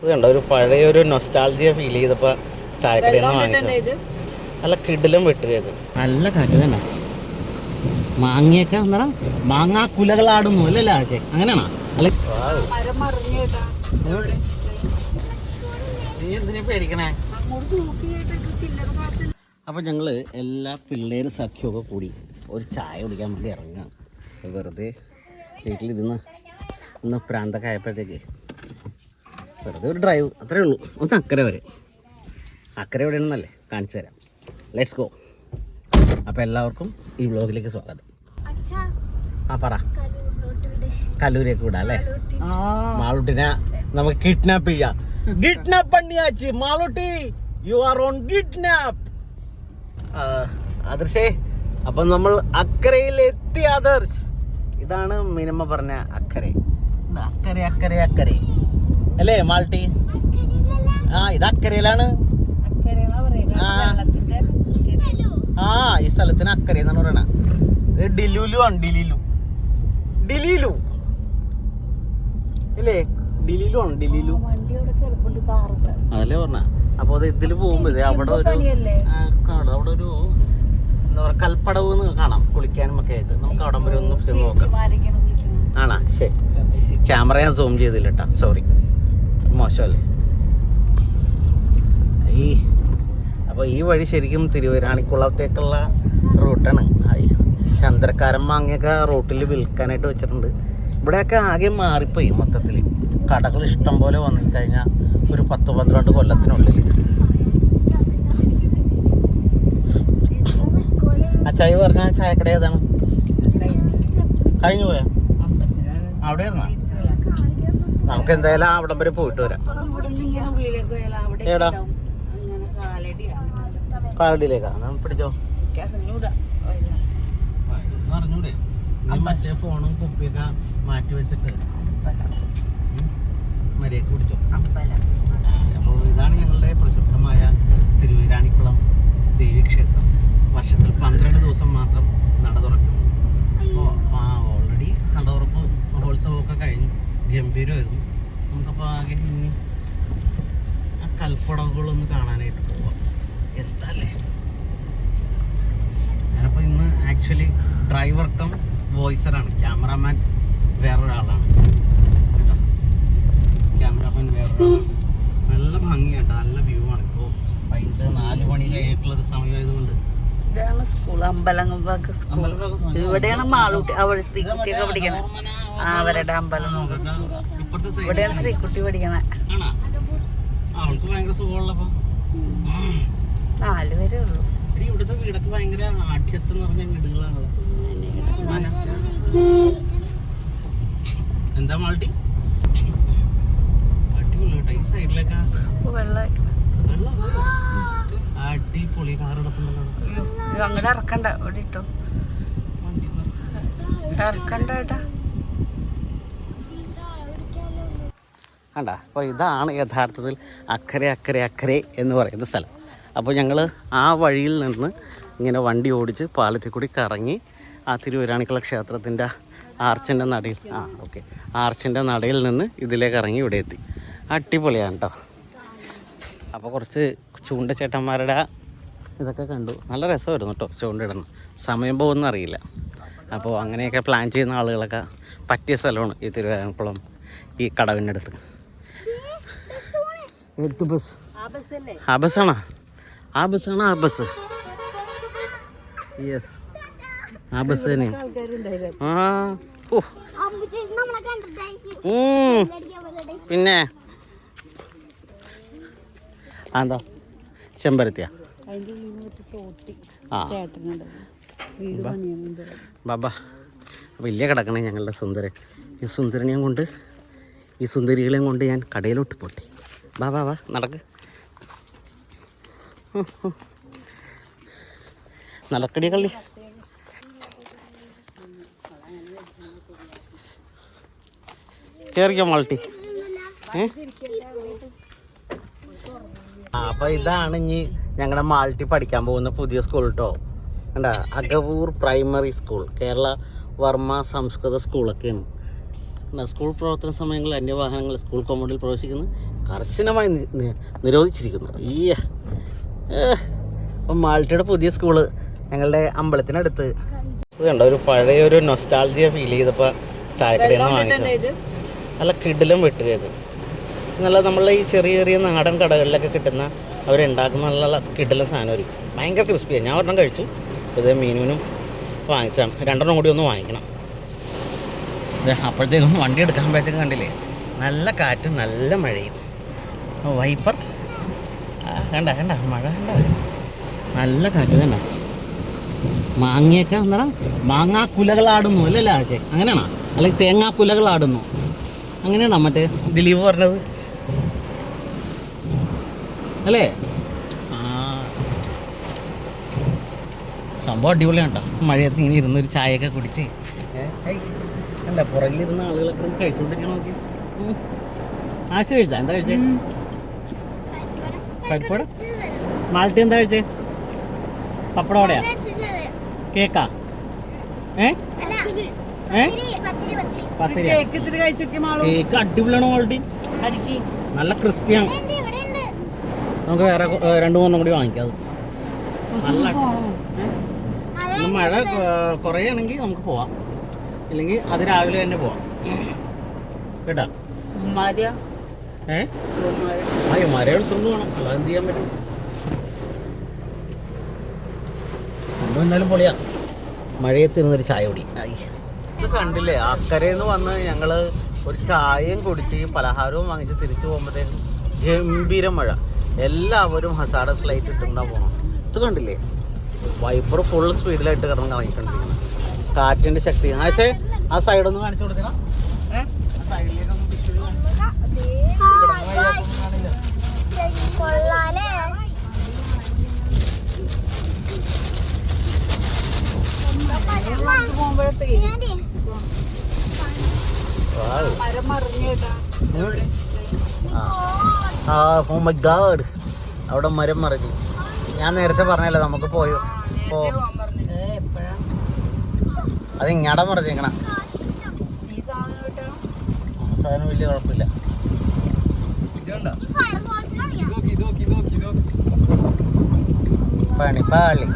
ഇതുണ്ട് ഒരു പഴയ ഒരു നൊസ്റ്റാൾജിയ ഫീൽ ചെയ്തപ്പോൾ ചായക്കടയിൽ നിന്ന് വാങ്ങിച്ചത്. നല്ല കിടിലം വെട്ടുകയത്, നല്ല കാറ്റ് തന്നെ. മാങ്ങയൊക്കെ എന്താ മാങ്ങാ കുലകളാടുന്നു അല്ലല്ലേ ആശേ, അങ്ങനെയാണോ? അല്ല നീ എന്തിനാ പേടിക്കണേ? അപ്പോൾ ഞങ്ങൾ എല്ലാ പിള്ളേരും സഖ്യമൊക്കെ കൂടി ഒരു ചായ കുടിക്കാൻ വേണ്ടി ഇറങ്ങുകയാണ്. വെറുതെ വീട്ടിലിരുന്ന് ഒന്ന് പ്രാന്തൊക്കെ ആയപ്പോഴത്തേക്ക് വെറുതെ ഒരു ഡ്രൈവ്, അത്രേ ഉള്ളൂ. ഒന്ന് അക്കരെ വരെ. അക്കരെ എവിടെയാണെന്നല്ലേ കാണിച്ചു തരാം. Let's go. അപ്പോൾ എല്ലാവർക്കും ഈ വ്ളോഗിലേക്ക് സ്വാഗതം. ആ പറ, കല്ലൂരേക്ക് വിടാം അല്ലേ? മാളൂട്ടിനെ നമുക്ക് കിഡ്നാപ്പ് ചെയ്യാം. കിഡ്നാപ്പ് പണിയാച്ചി മാളൂട്ടി, യു ആർ ഓൺ കിഡ്നാപ്പ്. ആദർശേ, അപ്പം നമ്മൾ അക്കരയിൽ എത്തി. ആദർശ്, ഇതാണ് മിനിമ പറഞ്ഞ അക്കരെ. അക്കരെ അക്കരെ അക്കരെ അല്ലേ മാൾട്ടി? ഇത് അക്കരയിലാണ്. ഈ സ്ഥലത്തിന് അക്കരെ എന്നാണ് പറയണ. ഡിലൂലു ആണ്, ഡിലീലു ഡിലീലു ഇല്ലേ? ഡിലീലു ആണ്, ഡിലീലു അതല്ലേ പറഞ്ഞ. അപ്പൊ അത് ഇതില് പോകുമ്പോ അവിടെ ഒരു അവിടെ ഒരു എന്താ പറയാ കൽപ്പടവ് കാണാം, കുളിക്കാനും ഒക്കെ ആയിട്ട്. നമുക്ക് അവിടെ വരെ ഒന്ന് നോക്കാം. ആണാ? ശരി, ക്യാമറ ഞാൻ സൂം ചെയ്തില്ല കേട്ടോ, സോറി, മോശമല്ലേ. അപ്പോൾ ഈ വഴി ശരിക്കും തിരുവരാണിക്കുളത്തേക്കുള്ള റൂട്ടാണ്. ചന്ദ്രക്കാരൻ മാങ്ങയൊക്കെ റൂട്ടിൽ വിൽക്കാനായിട്ട് വെച്ചിട്ടുണ്ട്. ഇവിടെയൊക്കെ ആകെ മാറിപ്പോയി മൊത്തത്തിൽ. കടകൾ ഇഷ്ടം പോലെ വന്നു കഴിഞ്ഞാൽ ഒരു 10-12 കൊല്ലത്തിനുള്ളിൽ. അച്ചായി പറഞ്ഞ ചായക്കട ഏതാണ്? കഴിഞ്ഞു പോയാ? അവിടെ ആയിരുന്നാ? നമുക്ക് എന്തായാലും അവിടം വരെ പോയിട്ട് വരാം. എവിടാ? കാലടിയിലേക്കാ? പിടിച്ചോ. അറിഞ്ഞൂടെ? മറ്റേ ഫോണും കുപ്പിയൊക്കെ മാറ്റി വെച്ചിട്ട് മര്യാദക്ക് പിടിച്ചോ. അപ്പോൾ ഇതാണ് ഞങ്ങളുടെ പ്രസിദ്ധമായ തിരുവരാണിക്കുളം ദേവീക്ഷേത്രം. വർഷത്തിൽ 12 ദിവസം മാത്രം നട തുറക്കുന്നു. അപ്പോൾ ഓൾറെഡി നട തുറപ്പ് മഹോത്സവമൊക്കെ കഴിഞ്ഞു, ഗംഭീരമായിരുന്നു. നമുക്കപ്പോൾ ആകെ ഇനി ആ കൽപ്പടവുകളൊന്ന് കാണാനായിട്ട് പോവാം. എന്തല്ലേ. ഞാനപ്പോൾ ഇന്ന് ആക്ച്വലി ഡ്രൈവർ കം വോയിസറാണ്. ക്യാമറാമാൻ വേറൊരാളാണ് കേട്ടോ. ക്യാമറാമാൻ വേറൊരാളാണ്. നല്ല ഭംഗിയാണ്, നല്ല വ്യൂ ആണ്. ഇപ്പോൾ വൈകിട്ട് 4 മണി കഴിഞ്ഞിട്ടുള്ളൊരു സമയമായതുകൊണ്ട് ഇതാണ് സ്കൂൾ, അമ്പലംഭാഗ സ്കൂൾ. ഇവിടെയാണ് മാളൂട്ടി, അവിടെ ശ്രീകുട്ടിയൊക്കെ പഠിക്കണേ. അവരുടെ അമ്പലം. ഇവിടെയാണ് ശ്രീകുട്ടി പഠിക്കണേ. അവൾക്ക് ഭയങ്കര സുഖമുള്ളപ്പോ 4 പേരേ ഉള്ളൂ. ഇവിടുത്തെ വീടൊക്കെ ഭയങ്കര ആഠ്യത്തെന്ന് പറഞ്ഞ വീടുകളാണല്ലോ. എന്താ മാൾട്ടി? അടിപൊളി കേട്ടോ. ഈ സൈഡിലൊക്കെ അടിപൊളി കാറടപ്പുണ്ടല്ലോ. അങ്ങോട്ട് ഇറക്കണ്ട, ഇവിടെ ഇട്ടോ, ഇറക്കണ്ട ഏട്ടാ. കണ്ട. അപ്പോൾ ഇതാണ് യഥാർത്ഥത്തിൽ അക്കരെ അക്കരെ അക്കരെ എന്ന് പറയുന്ന സ്ഥലം. അപ്പോൾ ഞങ്ങൾ ആ വഴിയിൽ നിന്ന് ഇങ്ങനെ വണ്ടി ഓടിച്ച് പാലത്തിൽ കൂടി കറങ്ങി ആ തിരുവരാണിക്കുളം ക്ഷേത്രത്തിൻ്റെ ആർച്ചിൻ്റെ നടയിൽ ആർച്ചിൻ്റെ നടയിൽ നിന്ന് ഇതിലേക്ക് ഇറങ്ങി ഇവിടെ എത്തി. അടിപൊളിയാണ് കേട്ടോ. അപ്പോൾ കുറച്ച് ചൂണ്ടച്ചേട്ടന്മാരുടെ ഇതൊക്കെ കണ്ടു. നല്ല രസമായിരുന്നു കേട്ടോ ചൂണ്ടിടുന്നു. സമയം പോകുമെന്ന് അറിയില്ല. അപ്പോൾ അങ്ങനെയൊക്കെ പ്ലാൻ ചെയ്യുന്ന ആളുകളൊക്കെ പറ്റിയ സ്ഥലമാണ് ഈ തിരുവരാണിക്കുളം, ഈ കടവിനടുത്ത്. എടുത്ത് ബസ്, ആ ബസ്സാണോ? ആ ബസ്സാണ്, ആ ബസ്. യെസ്, ആ ബസ് തന്നെ. പിന്നെ എന്താ ചെമ്പരത്തിയാ? ബാബാ വലിയ കിടക്കണേ ഞങ്ങളുടെ സുന്ദരൻ. ഈ സുന്ദരനെയും കൊണ്ട്, ഈ സുന്ദരികളെയും കൊണ്ട് ഞാൻ കടയിലോട്ട് പോട്ടെ. വാ വാ വാ, നടക്ക്. നടക്കടി കള്ളി. കേറിക്കോ മാൾട്ടി. അപ്പോൾ ഇതാണ് ഇനി ഞങ്ങളുടെ മാൾട്ടി പഠിക്കാൻ പോകുന്ന പുതിയ സ്കൂൾ കേട്ടോ. കണ്ട, അകവൂർ പ്രൈമറി സ്കൂൾ, കേരള വർമ്മ സംസ്കൃത സ്കൂളൊക്കെയാണ്. സ്കൂൾ പ്രവർത്തന സമയങ്ങളിൽ അന്യവാഹനങ്ങൾ സ്കൂൾ കോമ്പൗണ്ടിൽ പ്രവേശിക്കുന്നു. കർശനമായി നിരോധിച്ചിരിക്കുന്നു. ഈ അപ്പം മാൾട്ടയുടെ പുതിയ സ്കൂള് ഞങ്ങളുടെ അമ്പലത്തിനടുത്ത്. ഇത് കണ്ടോ, ഒരു പഴയ ഒരു നൊസ്റ്റാൾജിയ ഫീൽ ചെയ്തപ്പോൾ ചായക്കടയിൽ നിന്ന് വാങ്ങിച്ചത്. നല്ല കിടിലം വെട്ടുകയത്. നല്ല നമ്മളെ ഈ ചെറിയ ചെറിയ നാടൻ കടകളിലൊക്കെ കിട്ടുന്ന അവരുണ്ടാക്കുന്ന നല്ല കിടിലം സാധനമായിരിക്കും. ഭയങ്കര ക്രിസ്പിയാണ്. ഞാൻ ഒരെണ്ണം കഴിച്ചു. ഇത് മീനുവിനും വാങ്ങിച്ചാണ്. 2 കൂടി ഒന്ന് വാങ്ങിക്കണം. അപ്പോഴത്തേക്കും വണ്ടി എടുക്കാകുമ്പോഴത്തേക്കും കണ്ടില്ലേ, നല്ല കാറ്റും നല്ല മഴയും. വൈപ്പർ കണ്ട മഴ കണ്ട, നല്ല കാറ്റ് തന്നെ. മാങ്ങയൊക്കെ എന്താ, മാങ്ങാക്കുലകളാടുന്നു അല്ലല്ലേ ആശേ? അങ്ങനെയാണോ? അല്ലെങ്കിൽ തേങ്ങാക്കുലകളാടുന്നു അങ്ങനെയാണോ മറ്റേ ദിലീപ് പറഞ്ഞത് അല്ലേ? സംഭവം അടിപൊളിയാണ് കേട്ടോ. മഴയത്ത് ഇങ്ങനെ ഇരുന്നൊരു ചായയൊക്കെ കുടിച്ച് അല്ല, പുറകിലിരുന്ന ആളുകളൊക്കെ കഴിച്ചുകൊണ്ടിരിക്കണം. നോക്കി ആശ കഴിച്ചാ? എന്താ കഴിച്ചേ? പരിപ്പട മാൾട്ടി എന്താ കഴിച്ചേ? പപ്പടോടെയാ? കേക്കാ? കേക്ക് അടിപൊളിയാണ് മാൾട്ടി, നല്ല ക്രിസ്പിയാണ്. നമുക്ക് വേറെ 2-3 കൂടി വാങ്ങിക്കാം. അത് നല്ല മഴ കുറയാണെങ്കിൽ നമുക്ക് പോവാം, ഇല്ലെങ്കിൽ അത് രാവിലെ തന്നെ പോവാം കേട്ടാ. മര എടുത്തോണ്ട് പോകണം, അല്ലാതെ എന്ത് ചെയ്യാൻ പറ്റും. സംഭവം എന്തായാലും പൊളിയാ. മഴയത്തിരുന്നൊരു ചായ കുടി. ഇത് കണ്ടില്ലേ, അക്കരയെന്ന് വന്ന് ഞങ്ങള് ഒരു ചായയും കുടിച്ച് പലഹാരവും വാങ്ങിച്ച് തിരിച്ചു പോകുമ്പോഴത്തേക്കും ഗംഭീര മഴ. എല്ലാവരും ഹസാഡസ് ലൈറ്റ് ഇട്ടുണ്ടാ പോകണം. ഇത് കണ്ടില്ലേ, വൈപ്പർ ഫുൾ സ്പീഡിലായിട്ട് കിടന്ന് കറങ്ങിക്കൊണ്ടിരിക്കണം. കാറ്റിൻ്റെ ശക്തി. പക്ഷേ ആ സൈഡൊന്ന് കാണിച്ചു കൊടുക്കണം. സൈഡിലേക്കൊന്നും അവിടെ മരം മറിഞ്ഞു. ഞാൻ നേരത്തെ പറഞ്ഞല്ലോ നമുക്ക് പോയോ. അത് ഇങ്ങാടെ മറിഞ്ഞേക്കണം. സാധനം വലിയ കുഴപ്പമില്ല. പണിപ്പാളി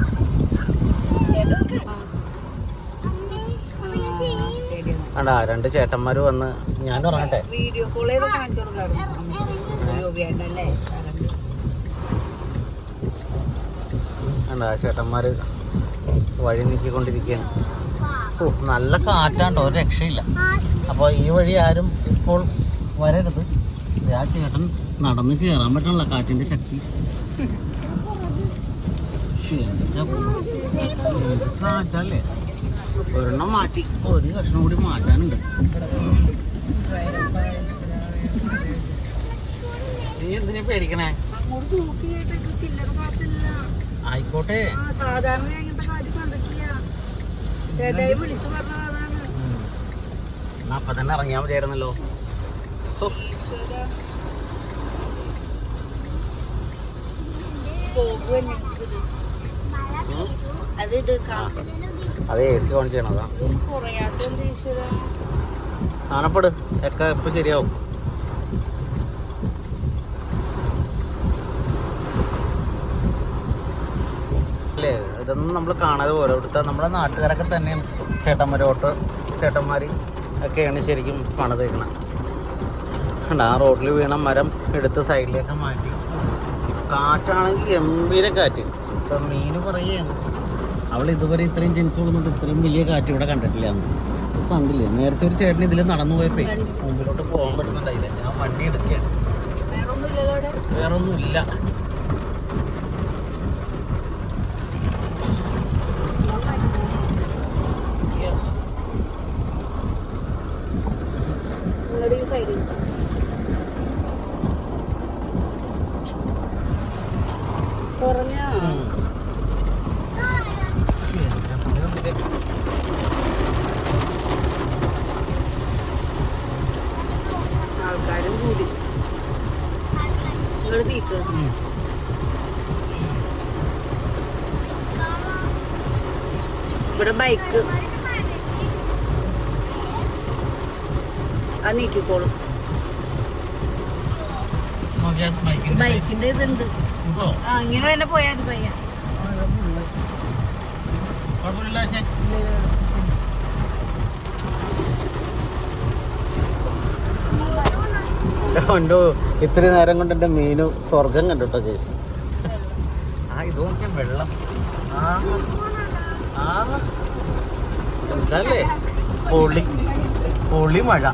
ആണ്ടാ 2 ചേട്ടന്മാർ വന്ന്. ഞാൻ പറഞ്ഞട്ടെ, വീഡിയോ കോൾ ചെയ്ത് കാണിച്ചു കൊടുക്കാറുണ്ട്. ചേട്ടന്മാർ വഴി നീക്കിക്കൊണ്ടിരിക്കുകയാണ്. നല്ല കാറ്റാണ്ടോ, ഒരു രക്ഷയില്ല. അപ്പോൾ ഈ വഴി ആരും ഇപ്പോൾ വരരുത്. ആ ചേട്ടൻ നടന്ന് കയറാൻ പറ്റണല്ലോ, കാറ്റിൻ്റെ ശക്തി. കാറ്റല്ലേ. ഒരെണ്ണം മാറ്റി, ഒരു കഷ്ണം കൂടി മാറ്റാനുണ്ട്. നീ എന്തിനാ പേടിക്കണേ? ആയിക്കോട്ടെ, അപ്പൊ തന്നെ ഇറങ്ങിയാ മതിയായിരുന്നല്ലോ. അത് AC ഓൺ ചെയ്യണതാ. സാധനപ്പെട് ഒക്കെ ഇപ്പൊ ശരിയാവും. അല്ലേ, ഇതൊന്നും നമ്മൾ കാണാതെ പോലെ. ഇവിടുത്തെ നമ്മുടെ നാട്ടുകാരൊക്കെ തന്നെയാണ് ചേട്ടന്മാർ ഒക്കെയാണ് ശരിക്കും പണിതേക്കണം. ആ റോഡിൽ വീണ മരം എടുത്ത് സൈഡിലേക്ക് മാറ്റി. കാറ്റാണെങ്കിൽ ഗംഭീര കാറ്റ്. ഇപ്പം മീന് പറയുകയാണ്, അവൾ ഇതുവരെ ഇത്രയും ജനിച്ചു കൊടുത്തിട്ട് ഇത്രയും വലിയ കാറ്റ് ഇവിടെ കണ്ടിട്ടില്ല. ഇത് കണ്ടില്ലേ, നേരത്തെ ഒരു ചേട്ടൻ ഇതിൽ നടന്നു പോയപ്പോ മുമ്പിലോട്ട് പോകാൻ പറ്റുന്നുണ്ടായില്ല. ഞാൻ വണ്ടി എടുക്കുകയാണ്, വേറൊന്നുമില്ല. ആൾക്കാരും കൂടി ഇങ്ങോട്ട് തീക്ക്. ഇവിടെ ബൈക്ക് അത് നീക്കിക്കോളും. ബൈക്കിന്റെ ഇതുണ്ട്. ആ ഇങ്ങനെ തന്നെ പോയാൽ മതി പയ്യ. ഇത്ര നേരം കൊണ്ട് എൻ്റെ മീന് സ്വർഗം കണ്ടുട്ടോ ചേച്ചി. ആ ഇത് നോക്കിയാൽ വെള്ളം. എന്തല്ലേ പൊളി പൊളി മഴ.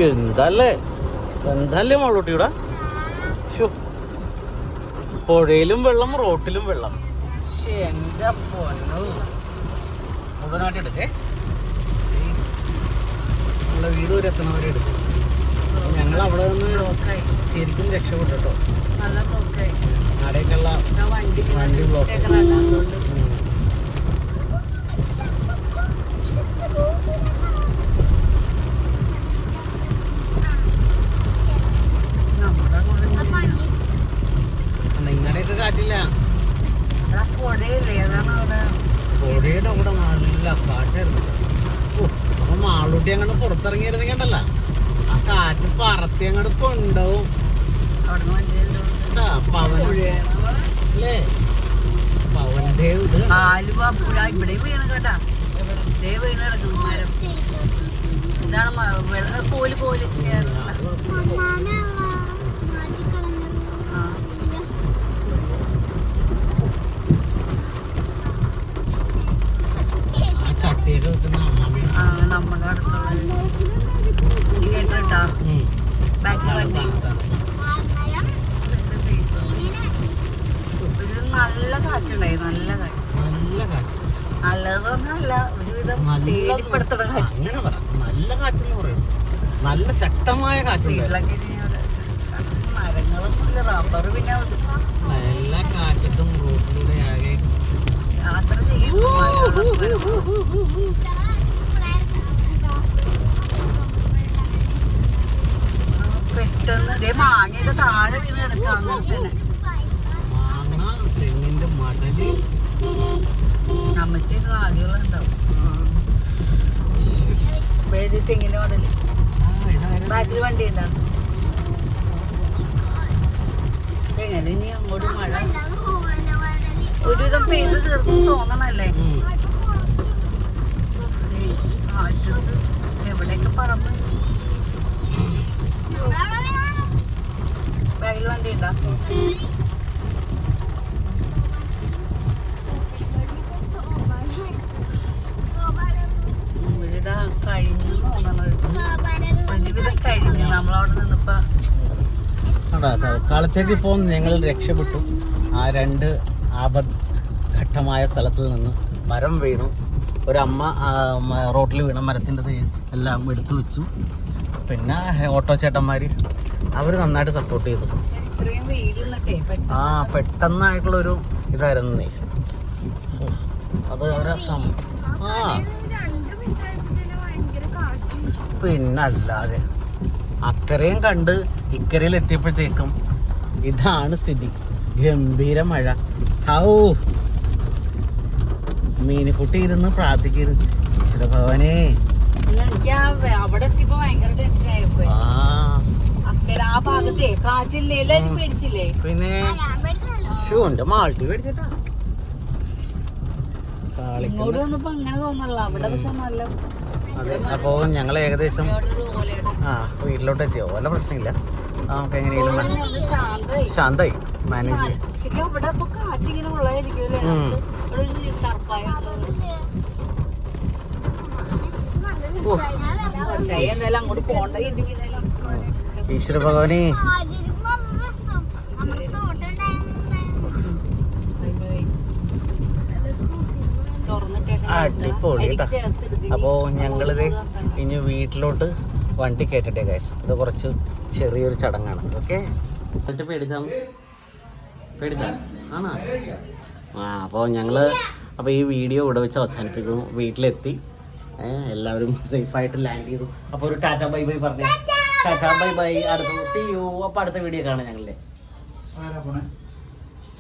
എന്തല്ലേ എന്തല്ലേ മാളൂട്ടിയുടെ. പുഴയിലും വെള്ളം റോട്ടിലും വെള്ളം. എന്റെ പൊന്നു മുഴുവനായിട്ട് എടുക്കേ. നമ്മളെ വീട് വരെ എത്തണവരെ എടുക്കും. ഞങ്ങൾ അവിടെ നിന്ന് ശരിക്കും രക്ഷപ്പെട്ടു കേട്ടോ. അവിടേക്കുള്ള വണ്ടി ബ്ലോക്ക്. നിങ്ങളുടെയൊക്കെ കാറ്റില്ല. പുഴയുടെ അവിടെ നല്ല കാറ്റായിരുന്നു. അപ്പൊ മാളൂട്ടി അങ്ങോട്ട് പുറത്തിറങ്ങിയിരുന്നെങ്കിൽ ഉണ്ടല്ലോ ആ കാറ്റ് പറത്തി അങ്ങോട്ട് കൊണ്ടുപോകും. അല്ലേ പവന്റെ ഇത് ആലുവ പുഴ ഇവിടെ വീണ് കേട്ടാ. വീണ് കിടക്കുന്നു മരം. ഇതാണ് പോല് പോല്. ചട്ടിയൊക്കെ വെക്കുന്ന നമ്മുടെ അടുത്തുള്ള കേട്ടോ. ഇത് നല്ല കാറ്റുണ്ടായി. നല്ല കാറ്റ്. നല്ലത് പറഞ്ഞല്ല ഒരുവിധം പേടിപ്പെടുത്തുന്ന കാറ്റ്. നല്ല കാറ്റെന്ന് പറയും. നല്ല ശക്തമായ കാറ്റുണ്ട്. മരങ്ങളൊന്നുമില്ല. റബ്ബർ പിന്നെ എല്ലാ കാറ്റത്തും റോഡിലൂടെ ആകെ യാത്ര ചെയ്യുന്നു. പെട്ടെന്ന് ഇതേ മാങ്ങയൊക്കെ താഴെ വീണ് കിടക്കുക. അങ്ങനെ തന്നെ മാങ്ങ തെങ്ങിന്റെ മടല് അമ്മച്ചി ആദ്യങ്ങളുണ്ടാവും. തെങ്ങിന്റെ മടല് ബാക്കിൽ വണ്ടി ഉണ്ടാവും. എങ്ങനെ ഇനി അങ്ങോട്ട് മഴ ഒരുവിധം പെയ്ത് തീർക്കും തോന്നണല്ലേ. എവിടെയൊക്കെ പറമ്പ്. ബാഗിൽ വണ്ടി ഉണ്ടാ. കഴിഞ്ഞു തോന്നണത്. ഒരുവിധം കഴിഞ്ഞു. നമ്മളവിടെ നിന്നപ്പോ തൽക്കാലത്തേക്ക് ഇപ്പോൾ ഞങ്ങൾ രക്ഷപ്പെട്ടു. ആ രണ്ട് ആപത്ഘട്ടമായ സ്ഥലത്ത് നിന്ന് മരം വീണു. ഒരമ്മ റോട്ടിൽ വീണ മരത്തിൻ്റെ എല്ലാം എടുത്തു വെച്ചു. പിന്നെ ഓട്ടോ ചേട്ടന്മാർ അവർ നന്നായിട്ട് സപ്പോർട്ട് ചെയ്തു. ആ പെട്ടെന്നായിട്ടുള്ളൊരു ഇതായിരുന്നു. അത് അവരെ പിന്നല്ലാതെ അക്കരയും കണ്ട് ഇക്കരയിൽ എത്തിയപ്പോഴത്തേക്കും ഇതാണ് സ്ഥിതി. ഗംഭീര മഴ. ഹൗ മീനുകുട്ടി ഇരുന്ന് പ്രാർത്ഥിക്കുന്നു, ഈശ്വര ഭഗവാനേ. അവിടെ എത്തിയപ്പോ ഭയങ്കര ടെൻഷനായിപ്പോ. ആ ഭാഗത്തെ കാറ്റില്ലേ, എല്ലാരും പേടിച്ചില്ലേ? പിന്നെ ഷൂന്റെ മാൾട്ടി പേടിച്ചിട്ടാ. ഇങ്ങോട്ട് വന്നപ്പോ അങ്ങനെ തോന്നല്ല. അവിടെ പക്ഷെ നല്ല. അതെ. അപ്പോ ഞങ്ങൾ ഏകദേശം വീട്ടിലോട്ട് എത്തിയോ. വല്ല പ്രശ്നമില്ല. നമുക്ക് എങ്ങനെയും ശാന്തായി മാനേജ് ചെയ്യാം. ഈശ്വര ഭഗവാനേ, അടിപൊളി കേട്ടോ. അപ്പോൾ ഞങ്ങളിത് ഇനി വീട്ടിലോട്ട് വണ്ടി കയറ്റട്ടെ ഗൈസ്. ഇത് കുറച്ച് ചെറിയൊരു ചടങ്ങാണ്. ഓക്കെ. പേടിച്ചാ ആണോ? അപ്പോൾ അപ്പോൾ ഈ വീഡിയോ ഇവിടെ വെച്ച് അവസാനിപ്പിക്കുന്നു. വീട്ടിലെത്തി, എല്ലാവരും സേഫായിട്ട് ലാൻഡ് ചെയ്തു. അപ്പോൾ ഒരു ടാറ്റ ബൈ ബൈ പറഞ്ഞേ. Tata bye bye. അടുത്ത സീ യു. അപ്പോൾ അടുത്ത വീഡിയോ കാണാം ഞങ്ങളുടെ.